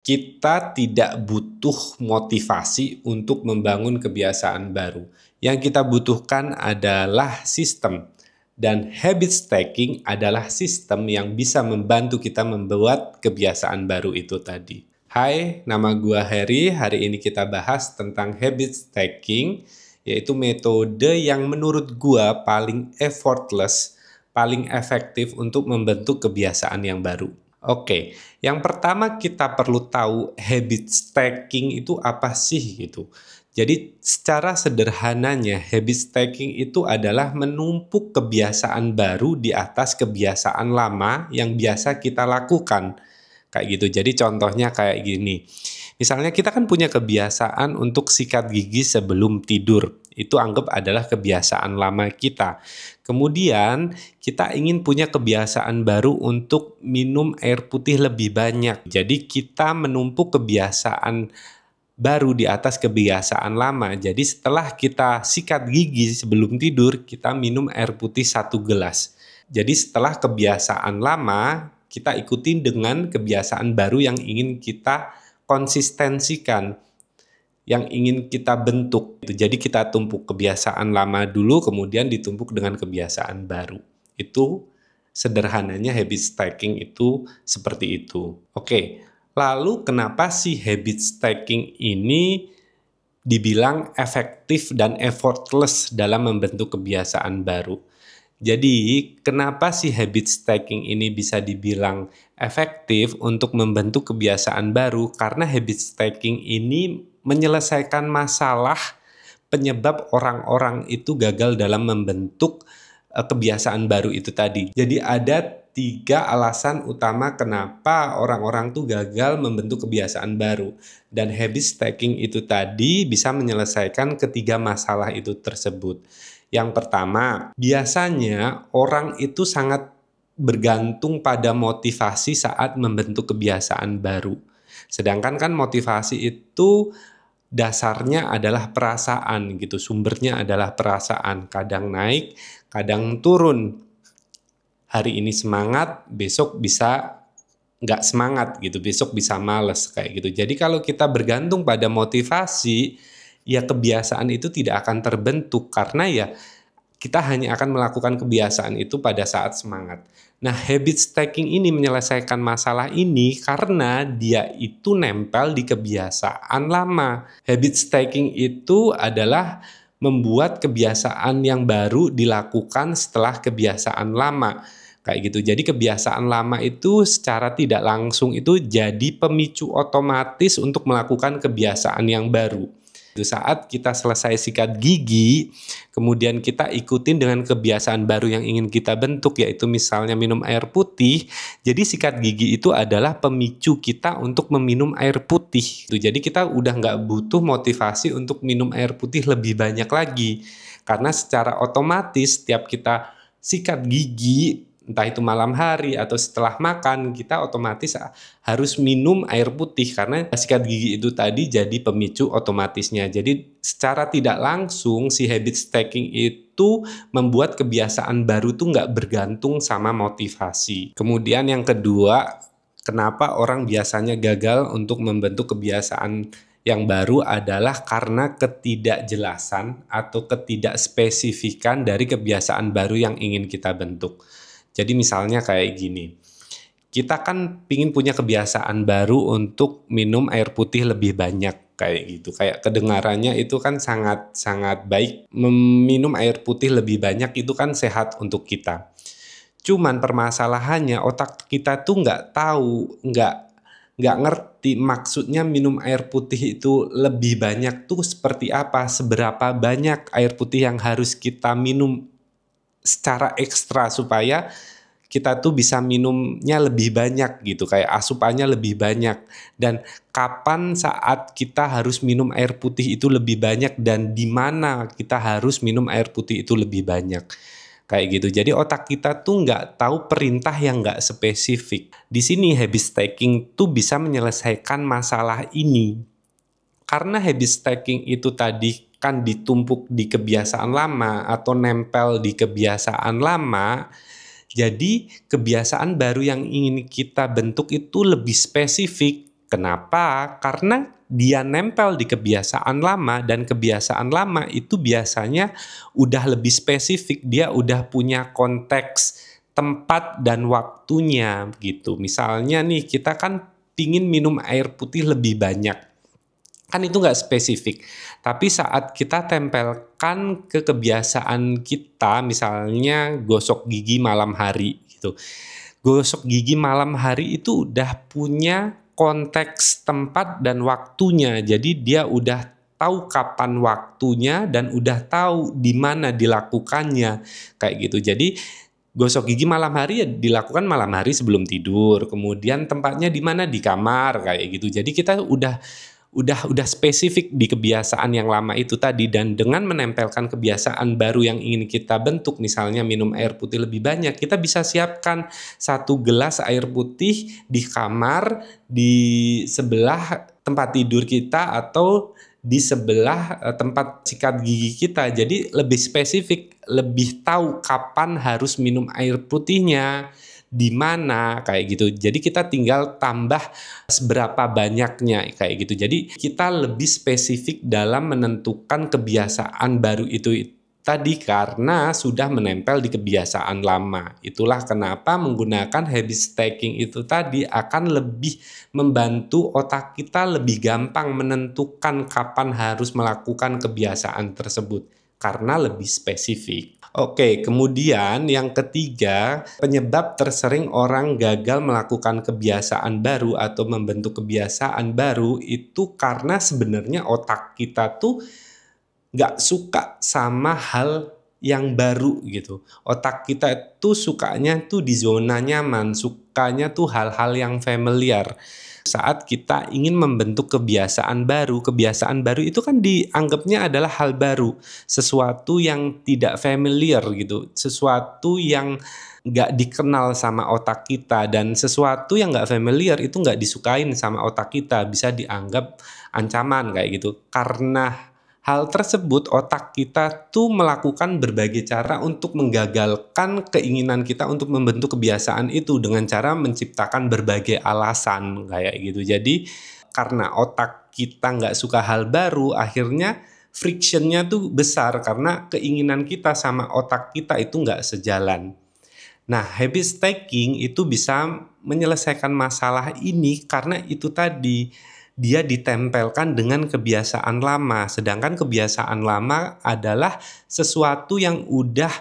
Kita tidak butuh motivasi untuk membangun kebiasaan baru. Yang kita butuhkan adalah sistem. Dan habit stacking adalah sistem yang bisa membantu kita membuat kebiasaan baru itu tadi. Hai, nama gua Harry. Hari ini kita bahas tentang habit stacking, yaitu metode yang menurut gua paling effortless, paling efektif untuk membentuk kebiasaan yang baru. Oke, yang pertama kita perlu tahu habit stacking itu apa sih gitu. Jadi secara sederhananya habit stacking itu adalah menumpuk kebiasaan baru di atas kebiasaan lama yang biasa kita lakukan. Kayak gitu. Jadi contohnya kayak gini. Misalnya kita kan punya kebiasaan untuk sikat gigi sebelum tidur. Itu anggap adalah kebiasaan lama kita. Kemudian kita ingin punya kebiasaan baru untuk minum air putih lebih banyak. Jadi kita menumpuk kebiasaan baru di atas kebiasaan lama. Jadi setelah kita sikat gigi sebelum tidur, kita minum air putih 1 gelas. Jadi setelah kebiasaan lama, kita ikutin dengan kebiasaan baru yang ingin kita konsistensikan, yang ingin kita bentuk. Jadi kita tumpuk kebiasaan lama dulu, kemudian ditumpuk dengan kebiasaan baru. Itu sederhananya habit stacking itu seperti itu. Oke, lalu kenapa sih habit stacking ini dibilang efektif dan effortless dalam membentuk kebiasaan baru? Jadi, kenapa sih habit stacking ini bisa dibilang efektif untuk membentuk kebiasaan baru? Karena habit stacking ini menyelesaikan masalah penyebab orang-orang itu gagal dalam membentuk kebiasaan baru itu tadi. Jadi ada 3 alasan utama kenapa orang-orang tuh gagal membentuk kebiasaan baru. Dan habit stacking itu tadi bisa menyelesaikan ketiga masalah itu tersebut. Yang pertama, biasanya orang itu sangat bergantung pada motivasi saat membentuk kebiasaan baru. Sedangkan kan motivasi itu dasarnya adalah perasaan gitu, sumbernya adalah perasaan. Kadang naik, kadang turun. Hari ini semangat, besok bisa nggak semangat gitu, besok bisa males kayak gitu. Jadi kalau kita bergantung pada motivasi, ya kebiasaan itu tidak akan terbentuk karena ya kita hanya akan melakukan kebiasaan itu pada saat semangat. Nah, habit stacking ini menyelesaikan masalah ini karena dia itu nempel di kebiasaan lama. Habit stacking itu adalah membuat kebiasaan yang baru dilakukan setelah kebiasaan lama. Kayak gitu. Jadi kebiasaan lama itu secara tidak langsung itu jadi pemicu otomatis untuk melakukan kebiasaan yang baru. Saat kita selesai sikat gigi, kemudian kita ikutin dengan kebiasaan baru yang ingin kita bentuk, yaitu misalnya minum air putih. Jadi sikat gigi itu adalah pemicu kita untuk meminum air putih. Jadi kita udah nggak butuh motivasi untuk minum air putih lebih banyak lagi. Karena secara otomatis setiap kita sikat gigi, entah itu malam hari atau setelah makan, kita otomatis harus minum air putih karena sikat gigi itu tadi jadi pemicu otomatisnya. Jadi secara tidak langsung si habit stacking itu membuat kebiasaan baru tuh nggak bergantung sama motivasi. Kemudian yang kedua, kenapa orang biasanya gagal untuk membentuk kebiasaan yang baru adalah karena ketidakjelasan atau ketidakspesifikan dari kebiasaan baru yang ingin kita bentuk. Jadi misalnya kayak gini, kita kan pingin punya kebiasaan baru untuk minum air putih lebih banyak kayak gitu. Kayak kedengarannya itu kan sangat baik, meminum air putih lebih banyak itu kan sehat untuk kita. Cuman permasalahannya otak kita tuh nggak tahu, nggak ngerti maksudnya minum air putih itu lebih banyak tuh seperti apa, seberapa banyak air putih yang harus kita minum secara ekstra supaya kita tuh bisa minumnya lebih banyak gitu, kayak asupannya lebih banyak, dan kapan saat kita harus minum air putih itu lebih banyak dan di mana kita harus minum air putih itu lebih banyak kayak gitu. Jadi otak kita tuh nggak tahu perintah yang nggak spesifik. Di sini habit stacking tuh bisa menyelesaikan masalah ini karena habit stacking itu tadi kan ditumpuk di kebiasaan lama atau nempel di kebiasaan lama, jadi kebiasaan baru yang ingin kita bentuk itu lebih spesifik Kenapa? Karena dia nempel di kebiasaan lama, dan kebiasaan lama itu biasanya udah lebih spesifik, dia udah punya konteks, tempat, dan waktunya gitu. Misalnya nih, kita kan pingin minum air putih lebih banyak, kan itu nggak spesifik. Tapi saat kita tempelkan ke kebiasaan kita, misalnya gosok gigi malam hari gitu. Gosok gigi malam hari itu udah punya konteks, tempat, dan waktunya. Jadi dia udah tahu kapan waktunya dan udah tahu di mana dilakukannya kayak gitu. Jadi gosok gigi malam hari ya dilakukan malam hari sebelum tidur. Kemudian tempatnya di mana, di kamar kayak gitu. Jadi kita udah spesifik di kebiasaan yang lama itu tadi, dan dengan menempelkan kebiasaan baru yang ingin kita bentuk, misalnya minum air putih lebih banyak, kita bisa siapkan 1 gelas air putih di kamar, di sebelah tempat tidur kita, atau di sebelah tempat sikat gigi kita. Jadi lebih spesifik, lebih tahu kapan harus minum air putihnya, di mana kayak gitu. Jadi kita tinggal tambah seberapa banyaknya kayak gitu. Jadi kita lebih spesifik dalam menentukan kebiasaan baru itu tadi karena sudah menempel di kebiasaan lama. Itulah kenapa menggunakan habit stacking itu tadi akan lebih membantu otak kita lebih gampang menentukan kapan harus melakukan kebiasaan tersebut karena lebih spesifik. Oke, kemudian yang ketiga, penyebab tersering orang gagal melakukan kebiasaan baru atau membentuk kebiasaan baru itu karena sebenarnya otak kita tuh nggak suka sama hal yang baru gitu. Otak kita tuh sukanya tuh di zona nyaman, sukanya tuh hal-hal yang familiar. Saat kita ingin membentuk kebiasaan baru itu kan dianggapnya adalah hal baru, sesuatu yang tidak familiar gitu, sesuatu yang nggak dikenal sama otak kita, dan sesuatu yang nggak familiar itu nggak disukain sama otak kita, bisa dianggap ancaman kayak gitu. Karena hal tersebut, otak kita tuh melakukan berbagai cara untuk menggagalkan keinginan kita untuk membentuk kebiasaan itu dengan cara menciptakan berbagai alasan kayak gitu. Jadi karena otak kita nggak suka hal baru, akhirnya frictionnya tuh besar karena keinginan kita sama otak kita itu nggak sejalan. Nah, habit stacking itu bisa menyelesaikan masalah ini karena itu tadi, dia ditempelkan dengan kebiasaan lama. Sedangkan kebiasaan lama adalah sesuatu yang udah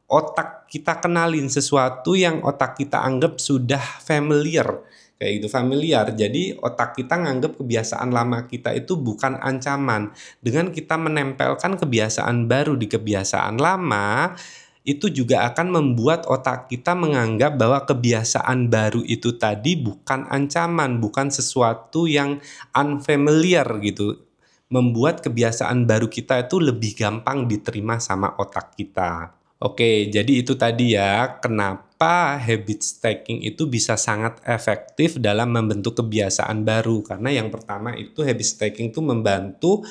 otak kita kenalin, sesuatu yang otak kita anggap sudah familiar. Kayak gitu, familiar. Jadi otak kita nganggap kebiasaan lama kita itu bukan ancaman. Dengan kita menempelkan kebiasaan baru di kebiasaan lama, itu juga akan membuat otak kita menganggap bahwa kebiasaan baru itu tadi bukan ancaman, bukan sesuatu yang unfamiliar gitu. Membuat kebiasaan baru kita itu lebih gampang diterima sama otak kita. Oke, jadi itu tadi ya, kenapa habit stacking itu bisa sangat efektif dalam membentuk kebiasaan baru. Karena yang pertama itu habit stacking itu membantu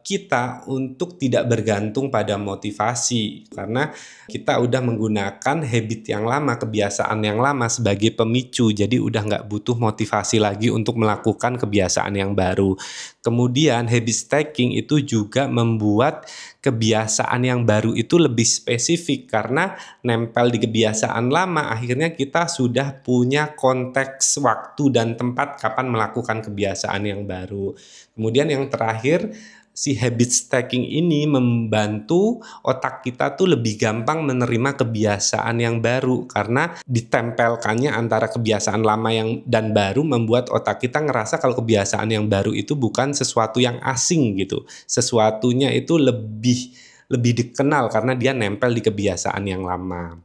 kita untuk tidak bergantung pada motivasi karena kita udah menggunakan habit yang lama, kebiasaan yang lama sebagai pemicu, jadi udah nggak butuh motivasi lagi untuk melakukan kebiasaan yang baru. Kemudian habit stacking itu juga membuat kebiasaan yang baru itu lebih spesifik karena nempel di kebiasaan lama, akhirnya kita sudah punya konteks waktu dan tempat kapan melakukan kebiasaan yang baru. Kemudian yang terakhir, si habit stacking ini membantu otak kita tuh lebih gampang menerima kebiasaan yang baru karena ditempelkannya antara kebiasaan lama yang dan baru membuat otak kita ngerasa kalau kebiasaan yang baru itu bukan sesuatu yang asing gitu. Sesuatunya itu lebih dikenal karena dia nempel di kebiasaan yang lama.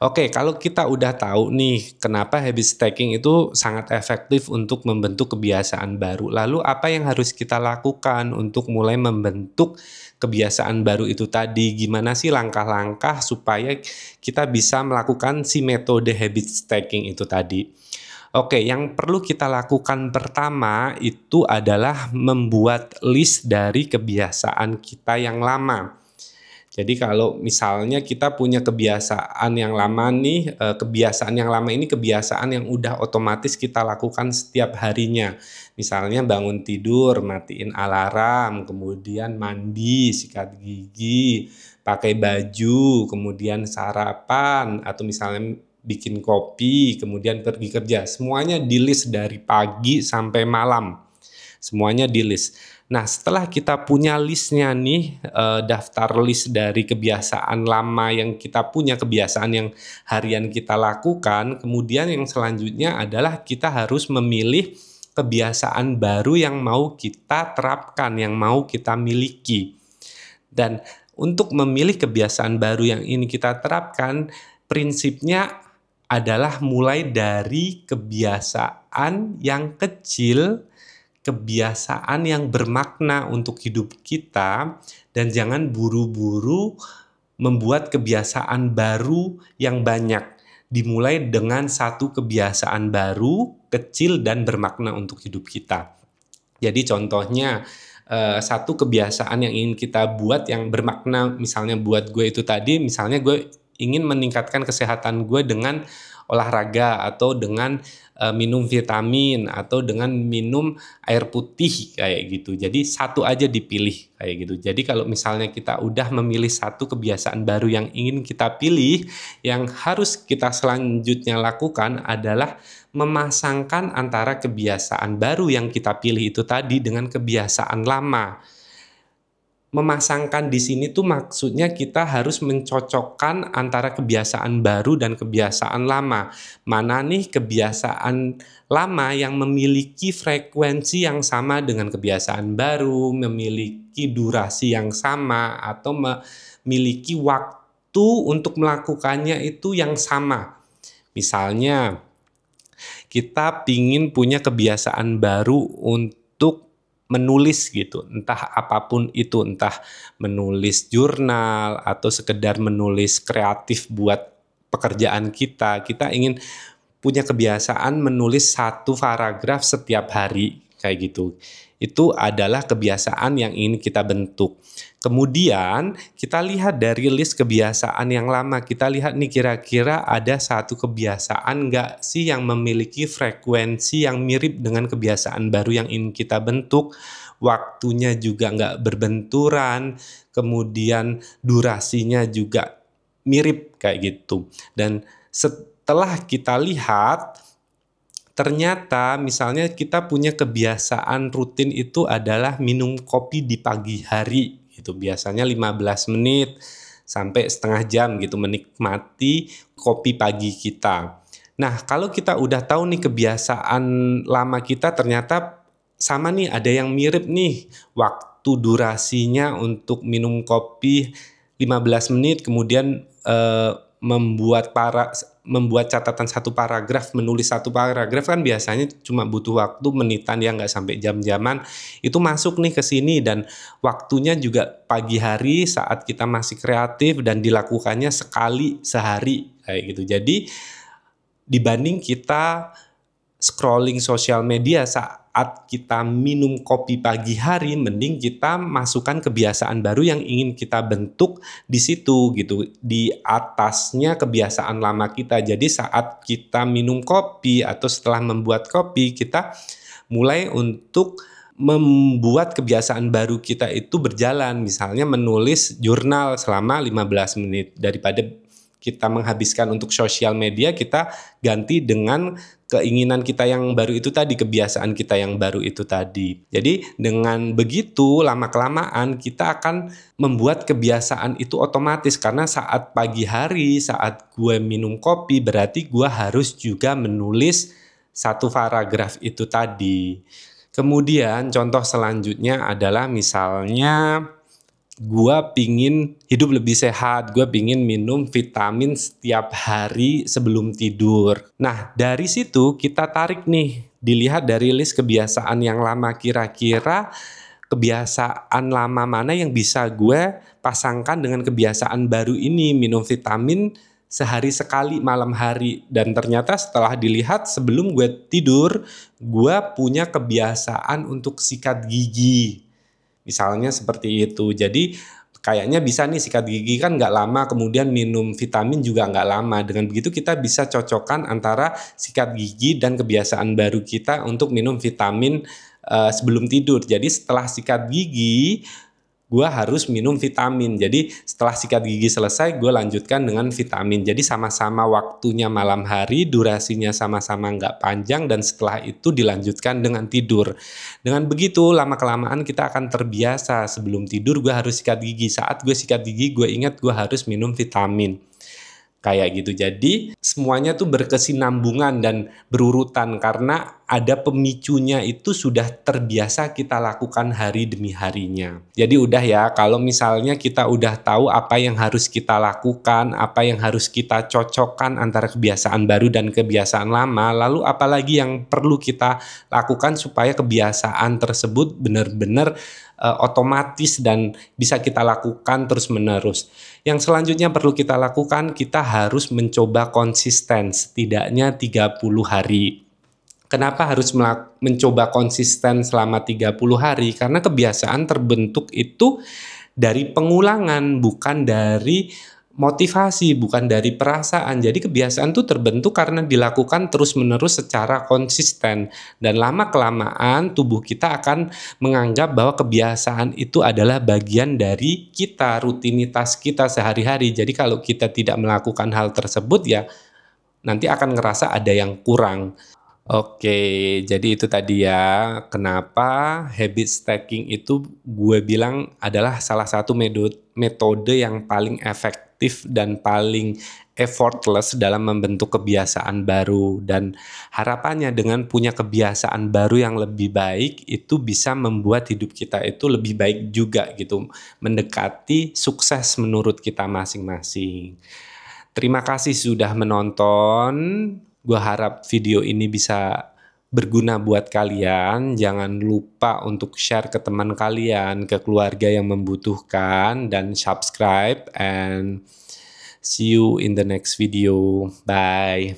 Oke, kalau kita udah tahu nih kenapa habit stacking itu sangat efektif untuk membentuk kebiasaan baru. Lalu apa yang harus kita lakukan untuk mulai membentuk kebiasaan baru itu tadi? Gimana sih langkah-langkah supaya kita bisa melakukan si metode habit stacking itu tadi? Oke, yang perlu kita lakukan pertama itu adalah membuat list dari kebiasaan kita yang lama. Jadi kalau misalnya kita punya kebiasaan yang lama nih, kebiasaan yang lama ini kebiasaan yang udah otomatis kita lakukan setiap harinya. Misalnya bangun tidur, matiin alarm, kemudian mandi, sikat gigi, pakai baju, kemudian sarapan, atau misalnya bikin kopi, kemudian pergi kerja. Semuanya di list dari pagi sampai malam. Semuanya di list. Nah, setelah kita punya listnya nih, daftar list dari kebiasaan lama yang kita punya, kebiasaan yang harian kita lakukan, kemudian yang selanjutnya adalah kita harus memilih kebiasaan baru yang mau kita terapkan, yang mau kita miliki. Dan untuk memilih kebiasaan baru yang ini kita terapkan, prinsipnya adalah mulai dari kebiasaan yang kecil, kebiasaan yang bermakna untuk hidup kita, dan jangan buru-buru membuat kebiasaan baru yang banyak. Dimulai dengan satu kebiasaan baru, kecil dan bermakna untuk hidup kita. Jadi contohnya, satu kebiasaan yang ingin kita buat yang bermakna, misalnya buat gue itu tadi, misalnya gue ingin meningkatkan kesehatan gue dengan olahraga, atau dengan minum vitamin, atau dengan minum air putih kayak gitu. Jadi satu aja dipilih kayak gitu. Jadi kalau misalnya kita udah memilih satu kebiasaan baru yang ingin kita pilih, yang harus kita selanjutnya lakukan adalah memasangkan antara kebiasaan baru yang kita pilih itu tadi dengan kebiasaan lama. Memasangkan di sini tuh maksudnya kita harus mencocokkan antara kebiasaan baru dan kebiasaan lama. Mana nih kebiasaan lama yang memiliki frekuensi yang sama dengan kebiasaan baru, memiliki durasi yang sama, atau memiliki waktu untuk melakukannya itu yang sama. Misalnya, kita pingin punya kebiasaan baru untuk menulis gitu, entah apapun itu, entah menulis jurnal atau sekedar menulis kreatif buat pekerjaan kita. Kita ingin punya kebiasaan menulis satu paragraf setiap hari kayak gitu. Itu adalah kebiasaan yang ingin kita bentuk. Kemudian kita lihat dari list kebiasaan yang lama, kita lihat nih kira-kira ada satu kebiasaan nggak sih yang memiliki frekuensi yang mirip dengan kebiasaan baru yang ingin kita bentuk, waktunya juga nggak berbenturan, kemudian durasinya juga mirip kayak gitu. Dan setelah kita lihat, ternyata misalnya kita punya kebiasaan rutin itu adalah minum kopi di pagi hari gitu. Biasanya 15 menit sampai setengah jam gitu menikmati kopi pagi kita. Nah, kalau kita udah tahu nih kebiasaan lama kita ternyata sama nih, ada yang mirip nih. Waktu durasinya untuk minum kopi 15 menit, kemudian membuat catatan satu paragraf, menulis satu paragraf kan biasanya cuma butuh waktu menitan ya, nggak sampai jam-jaman. Itu masuk nih ke sini, dan waktunya juga pagi hari saat kita masih kreatif dan dilakukannya sekali sehari kayak gitu. Jadi dibanding kita scrolling sosial media saat kita minum kopi pagi hari, mending kita masukkan kebiasaan baru yang ingin kita bentuk di situ gitu, di atasnya kebiasaan lama kita. Jadi saat kita minum kopi atau setelah membuat kopi, kita mulai untuk membuat kebiasaan baru kita itu berjalan. Misalnya menulis jurnal selama 15 menit. Daripada kita menghabiskan untuk sosial media, kita ganti dengan keinginan kita yang baru itu tadi, kebiasaan kita yang baru itu tadi. Jadi dengan begitu lama-kelamaan kita akan membuat kebiasaan itu otomatis, karena saat pagi hari, saat gue minum kopi, berarti gue harus juga menulis satu paragraf itu tadi. Kemudian contoh selanjutnya adalah misalnya gue pingin hidup lebih sehat, gue pingin minum vitamin setiap hari sebelum tidur. Nah, dari situ kita tarik nih, dilihat dari list kebiasaan yang lama, kira-kira kebiasaan lama mana yang bisa gue pasangkan dengan kebiasaan baru ini, minum vitamin sehari sekali malam hari. Dan ternyata setelah dilihat, sebelum gue tidur, gue punya kebiasaan untuk sikat gigi. Misalnya seperti itu. Jadi kayaknya bisa nih sikat gigi kan nggak lama, kemudian minum vitamin juga nggak lama. Dengan begitu kita bisa cocokkan antara sikat gigi dan kebiasaan baru kita untuk minum vitamin sebelum tidur. Jadi setelah sikat gigi, gue harus minum vitamin. Jadi setelah sikat gigi selesai, gue lanjutkan dengan vitamin. Jadi sama-sama waktunya malam hari, durasinya sama-sama nggak panjang, dan setelah itu dilanjutkan dengan tidur. Dengan begitu, lama-kelamaan kita akan terbiasa. Sebelum tidur gue harus sikat gigi. Saat gue sikat gigi, gue ingat gue harus minum vitamin. Kayak gitu. Jadi semuanya tuh berkesinambungan dan berurutan karena ada pemicunya, itu sudah terbiasa kita lakukan hari demi harinya. Jadi udah ya, kalau misalnya kita udah tahu apa yang harus kita lakukan, apa yang harus kita cocokkan antara kebiasaan baru dan kebiasaan lama, lalu apalagi yang perlu kita lakukan supaya kebiasaan tersebut benar-benar otomatis dan bisa kita lakukan terus-menerus. Yang selanjutnya perlu kita lakukan, kita harus mencoba konsisten setidaknya 30 hari. Kenapa harus mencoba konsisten selama 30 hari? Karena kebiasaan terbentuk itu dari pengulangan, bukan dari motivasi, bukan dari perasaan. Jadi kebiasaan itu terbentuk karena dilakukan terus-menerus secara konsisten. Dan lama-kelamaan tubuh kita akan menganggap bahwa kebiasaan itu adalah bagian dari kita, rutinitas kita sehari-hari. Jadi kalau kita tidak melakukan hal tersebut, ya nanti akan ngerasa ada yang kurang. Oke, jadi itu tadi ya, kenapa habit stacking itu gue bilang adalah salah satu metode yang paling efektif dan paling effortless dalam membentuk kebiasaan baru. Dan harapannya dengan punya kebiasaan baru yang lebih baik, itu bisa membuat hidup kita itu lebih baik juga gitu, mendekati sukses menurut kita masing-masing. Terima kasih sudah menonton. Gue harap video ini bisa berguna buat kalian. Jangan lupa untuk share ke teman kalian, ke keluarga yang membutuhkan, dan subscribe, and see you in the next video. Bye.